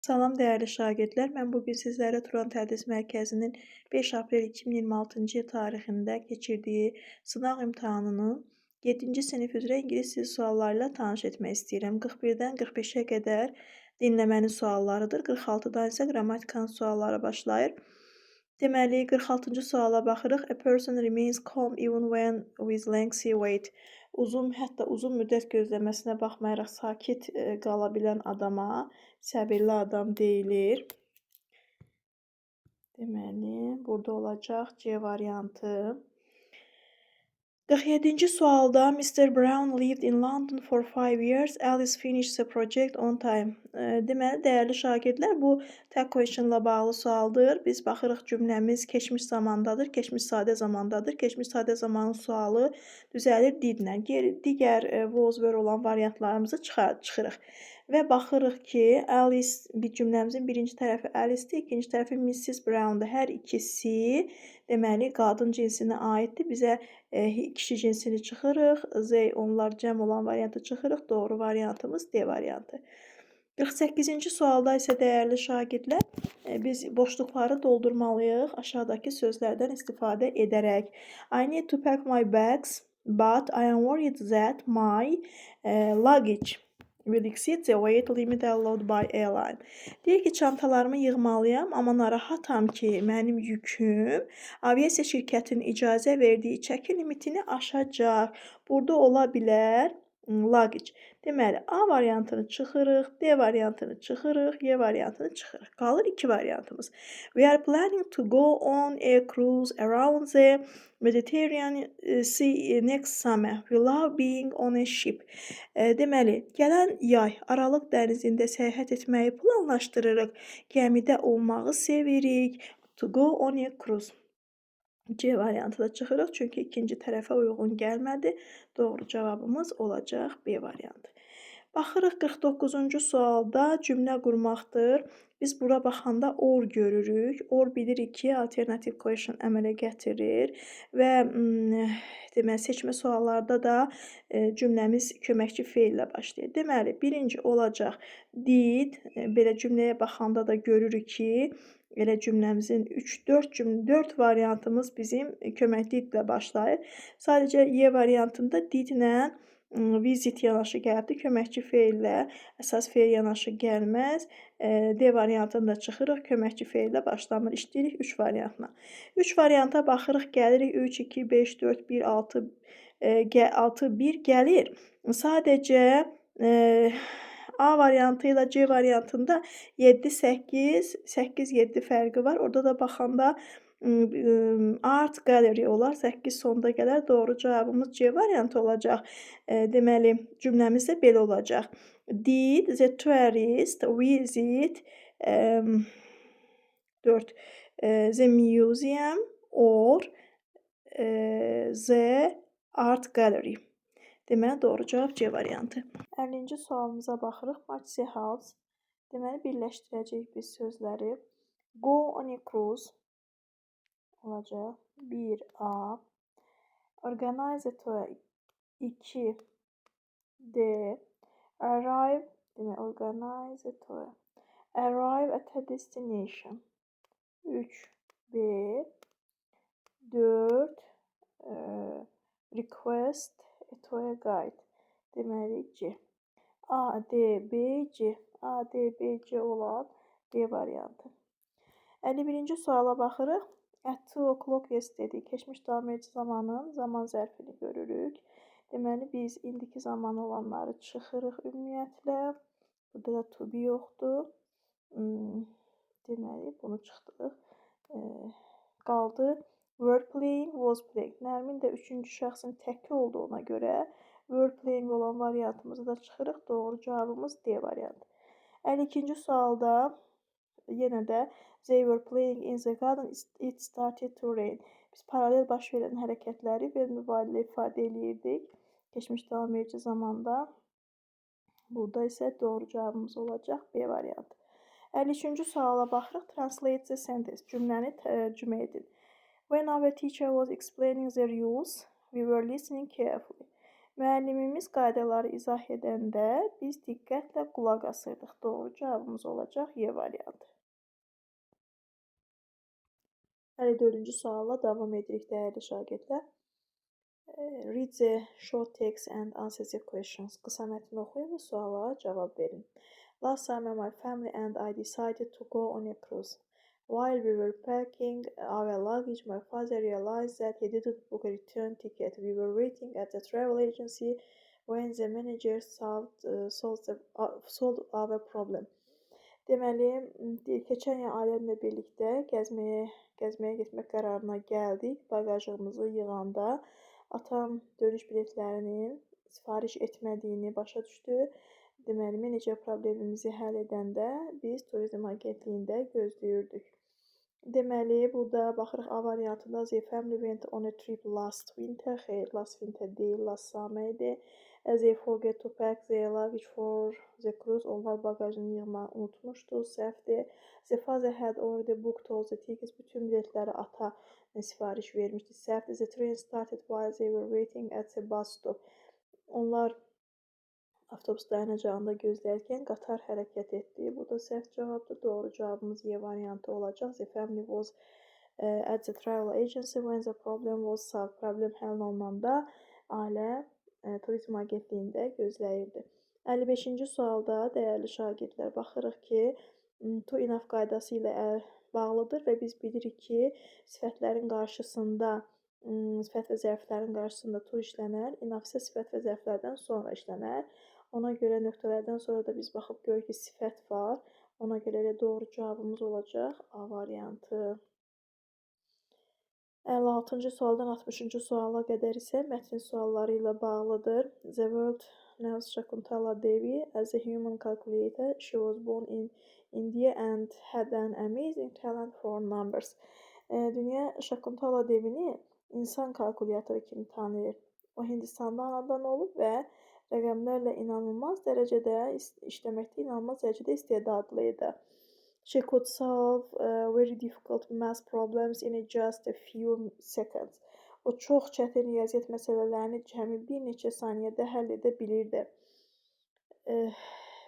Salam dəyərli şagirdlər, mən bugün sizlərə Turan Tədris Mərkəzinin 5 aprel 2026-cı il tarixində keçirdiyi sınaq imtahanının 7-ci sinif üzrə ingilis dili sualları ilə tanış etmək istəyirəm. 41-dən 45-ə qədər dinləmənin suallarıdır, 46-dan isə qrammatikanın sualları başlayır. Deməli, 46-cı suala baxırıq. A person remains calm even when with lengthy wait. Hətta uzun müddət gözləməsinə baxmayaraq sakit qala bilən adama səbirli adam deyilir. Deməli, burada olacaq C variantı. 47-ci sualda Mr. Brown lived in London for 5 years. Alice finished the project on time. Deməli, dəyərli şagirdlər, bu tag question ilə bağlı sualdır. Biz baxırıq cümləmiz keçmiş zamandadır, keçmiş sadə zamandadır. Keçmiş sadə zamanın sualı düzəlir didlə. Digər was were olan variantlarımızı çıxırıq. Və baxırıq ki, Alice cümləmizin birinci tərəfi Alice-dir, ikinci tərəfi Mrs. Brown-dur. Hər ikisi deməli qadın cinsinə aiddir. Bizə kişi cinsini çıxırıq. They, onlar cəm olan variantı çıxırıq. Doğru variantımız D variantı. 48-ci sualda isə dəyərli şagirdlər, biz boşluqları doldurmalıyıq aşağıdakı sözlərdən istifadə edərək. I need to pack my bags, but I am worried that my luggage will exceed the weight limit allowed by airline. Deyir ki, çantalarımı yığmalıyam, amma narahatam ki, mənim yüküm aviasiya şirkətinin icazə verdiyi çəki limitini aşacaq. Burada ola bilər luggage. Deməli, A variantını çıxırıq, D variantını çıxırıq, Y variantını çıxırıq. Qalır 2 variantımız. We are planning to go on a cruise around the Mediterranean Sea next summer. We love being on a ship. Deməli, gələn yay Aralıq dənizində səyahət etməyi planlaşdırırıq. Gəmidə olmağı sevirik. To go on a cruise. C variantı da çıxırıq, çünki ikinci tərəfə uyğun gəlmədi. Doğru cavabımız olacaq B variantı. Baxırıq 49-cu sualda cümlə qurmaqdır. Biz bura baxanda or görürük. Or bilirik ki, alternative question əmələ gətirir və deməli seçmə suallarda da cümləmiz köməkçi feillə başlayır. Deməli, birinci olacaq did. Belə cümləyə baxanda da görürük ki, elə cümləmizin 4 variantımız bizim köməkli didlə başlayır. Sadəcə Y variantında didlə visit yanaşı gəlibdir. Köməkçi feillə əsas feil yanaşı gəlməz. D variantını da çıxırıq. Köməkçi feillə başlamır. İşləyirik 3 variantına. 3 varianta baxırıq. Gəlirik 3, 2, 5, 4, 1, 6, 1 gəlir. Sadəcə A variantı ilə C variantında 7, 8, 8, 7 fərqi var. Orada da baxanda art gallery olar. 8 sonda gələr. Doğru cavabımız C variantı olacaq. Deməli, cümləmiz də belə olacaq. Did the tourist visit 4 the museum or the art gallery? Deməli, doğru cavab C variantı. 50-ci sualımıza baxırıq. Match the house. Deməli, birləşdirəcəyik biz sözləri. Go on a cruise olacaq. 1A. Organize a tour. 2D. Arrive. Deməli, organize a tour. Arrive at a destination. 3B. 4. Request a tour guide. Deməli, C. A, D, B, C. A, D, B, C olan D variantı. 51-ci suala baxırıq. At 2 o'clock yesterday. Keçmiş davam edici zamanın zaman zərfini görürük. Deməli, biz indiki zaman olanları çıxırıq ümumiyyətlə. Burada da to be yoxdur. Deməli, bunu çıxdıq. Qaldı. Were playing, was playing. Nərmin də 3-cü şəxsin təki olduğuna görə were playing olan variantımızı da çıxırıq. Doğru cavabımız D variantı. 52-ci sualda yenə də they were playing in the garden, it started to rain. Biz paralel baş verən hərəkətləri verb mübadilə ifadə eləyirdik. Keçmiş davam edici zamanda. Burada isə doğru cavabımız olacaq B variantı. 53-cü suala baxırıq. Translate the sentence. Cümləni tərcümə edin. When our teacher was explaining the rules, we were listening carefully. Müəllimimiz qaydaları izah edəndə biz diqqətlə qulaq asırdıq. Doğru cavabımız olacaq Y variantı. 54-cü sualla davam edirik dəyərli şagirdlər. Read the short text and answer the questions. Qısa mətni oxuyun və suallara cavab verin. Last summer my family and I decided to go on a cruise. While we were packing our luggage, my father realized that he didn't book a return ticket. We were waiting at the travel agency when the manager solved our problem. Deməli, keçən yay ailəmlə birlikdə gəzməyə getmək qərarına gəldik. Bagajımızı yığanda atam dönüş biletlərinin sifariş etmədiyini başa düşdü. Deməli, menecer problemimizi həll edəndə biz turizm agentliyində gözləyirdik. Deməli, burada baxırıq A variantında the family went on a trip last winter. Xeyr, last winter deyil, last summer idi. They forget to pack their luggage for the cruise. Onlar bagajını yığmağı unutmuşdu, səhvdir. The father had already booked all the tickets. Bütün biletləri ata sifariş vermişdi, səhvdir. The train started while they were waiting at the bus stop. Onlar avtobus dayanacağında gözlərkən qatar hərəkət etdi. Bu da səhv cavabdır. Doğru cavabımız Y variantı olacaq. The family was at the travel agency when the problem was solved. Problem həll olunanda ailə turizm agentliyində gözləyirdi. 55-ci sualda dəyərli şagirdlər baxırıq ki, to enough qaydası ilə bağlıdır və biz bilirik ki, sifətlərin qarşısında sifət və zərflərin qarşısında to işlənər, enough isə sifət və zərflərdən sonra işlənər. Ona görə nöqtələrdən sonra da biz baxıb görürük ki, sifət var. Ona görə də doğru cavabımız olacaq A variantı. 56-cı sualdan 60-cı suala qədər isə mətn sualları ilə bağlıdır. The world knows Shakuntala Devi as a human calculator. She was born in India and had an amazing talent for numbers. Dünya Shakuntala Devini insan kalkulyatoru kimi tanıyır. O Hindistanda anadan olub və rəqəmlərlə inanılmaz dərəcədə işləməkdə inanılmaz dərəcədə istedadlı idi. She could solve very difficult math problems in just a few seconds. O çox çətin riyaziyyat məsələlərini cəmi bir neçə saniyədə həll edə bilirdi.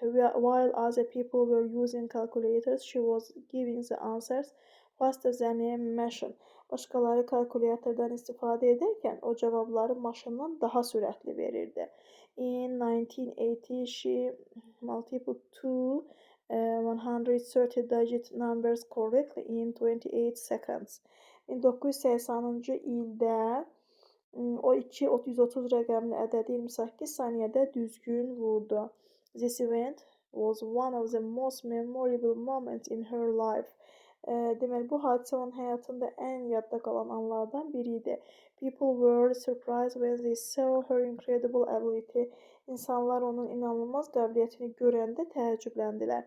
While other people were using calculators, she was giving the answers faster than a machine. Başqaları kalkulyatordan istifadə edərkən o cavabları maşından daha sürətli verirdi. In 1980, she multiplied two 130-digit numbers correctly in 28 seconds. 1980-cı ildə o 130 rəqəmli ədədi 28 saniyədə düzgün vurdu. This event was one of the most memorable moments in her life. Deməli, bu hadisə onun həyatında ən yadda qalan anlardan biri idi. People were surprised when they saw her incredible ability. İnsanlar onun inanılmaz qabiliyyətini görəndə təəccübləndilər.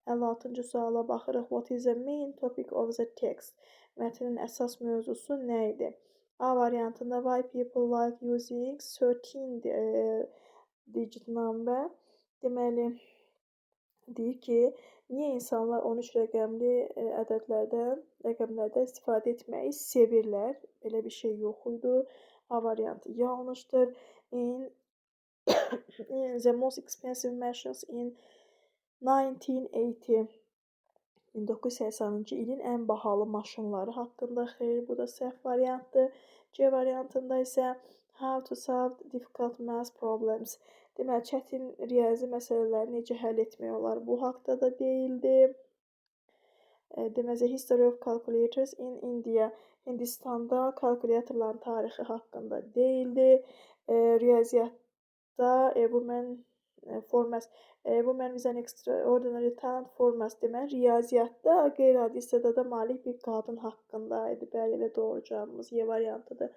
56-cı suala baxırıq. What is the main topic of the text? Mətnin əsas mövzusu nə idi? A variantında why people like using 13 digit number. Deməli, deyir ki, niyə insanlar 13 rəqəmli rəqəmlərdən istifadə etməyi sevirlər? Belə bir şey yox idi. A variantı yanlışdır. In the most expensive machines in 1980. 1980-cı ilin ən bahalı maşınları haqqında. Xeyr, bu da səhv variantdır. C variantında isə how to solve difficult math problems. Deməli, çətin riyazi məsələləri necə həll etmək olar? Bu haqda da deyildi. Deməli, history of calculators in India. Hindistanda kalkulyatorların tarixi haqqında deyildi. Riyaziyyatda woman with an extraordinary talent formas. Deməli, riyaziyyatda qeyri-adi istedada malik bir qadın haqqında idi. Bəli, elə doğru cavabımız Y variantıdır.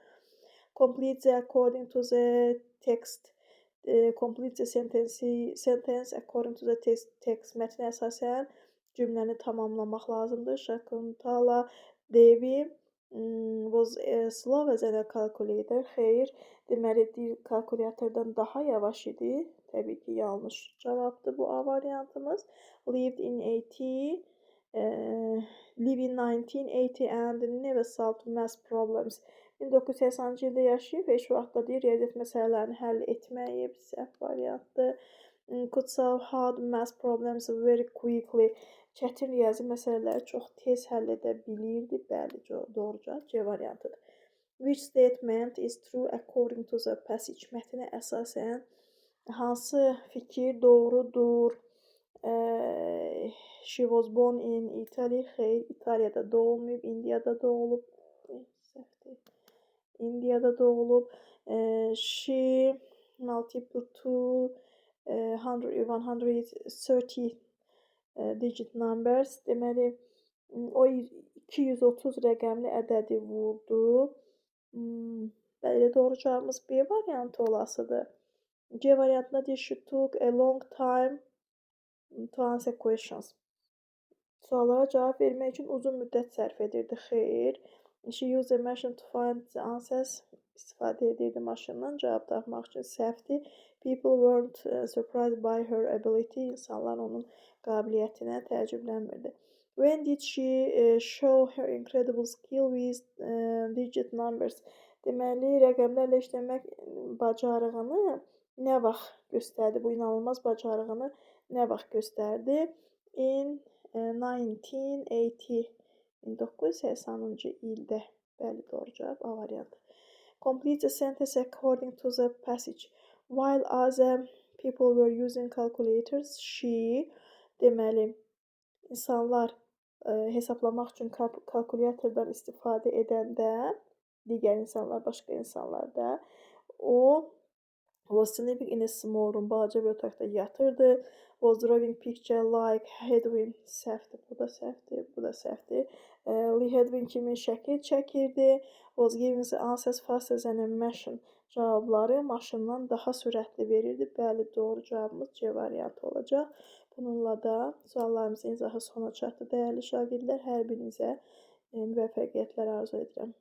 Complete the according to the text. Complete the sentence according to the text. Mətnə əsasən cümləni tamamlamaq lazımdır. Shakuntala Devi was slower than a calculator. Xeyr, deməli, kalkulyatordan daha yavaş idi. Təbii ki, yanlış cavabdır bu A variantımız. Lived in 1980 and never solved math problems. 1980-cı ildə yaşayıb, heç vaxt da deyir, riyaziyyat məsələlərini həll etməyib, səhv variantdır. Could solve hard math problems very quickly. Çətin riyazi məsələləri çox tez həll edə bilirdi. Bəli, doğru cavab C variantıdır. Which statement is true according to the passage? Mətnə əsasən hansı fikir doğrudur? She was born in Italy. Xeyr, İtaliyada doğulmayıb, Indiyada doğulub. Səhvdir. Indiyada doğulub. She multiple to 130 digit numbers. Deməli, o 230 rəqəmli ədədi vurdu. Bəli, doğru cavabımız B variantı olasıdır. C variantında deyir, she took a long time to answer questions. Suallara cavab vermək üçün uzun müddət sərf edirdi. Xeyr. She used a machine to find the answers. İstifadə edirdi maşından cavab tapmaq üçün. Səhvdir. People weren't surprised by her ability. İnsanlar onun qabiliyyətinə təəccüblənmirdi. When did she show her incredible skill with digit numbers? Deməli, rəqəmlərlə işləmək bacarığını nə vaxt göstərdi? Bu inanılmaz bacarığını nə vaxt göstərdi? In 1980. 1980-cı ildə. Bəli, doğru cavab A variantı. Complete the sentence according to the passage. While other people were using calculators, she, deməli, insanlar hesablamaq üçün kalkulyatordan istifadə edəndə, digər insanlar, başqa insanlar da, o was sleeping in a small room, balaca bir otaqda yatırdı. Was drawing picture like Hedwig. Səhvdir, bu da səhvdir, bu da səhvdir. Lee Hedwig kimi şəkil çəkirdi. Was giving the answers faster than a machine. Cavabları maşından daha sürətli verirdi. Bəli, doğru cavabımız C variantı olacaq. Bununla da suallarımızın izahı sona çatdı. Dəyərli şagirdlər, hər birinizə müvəffəqiyyətlər arzu edirəm.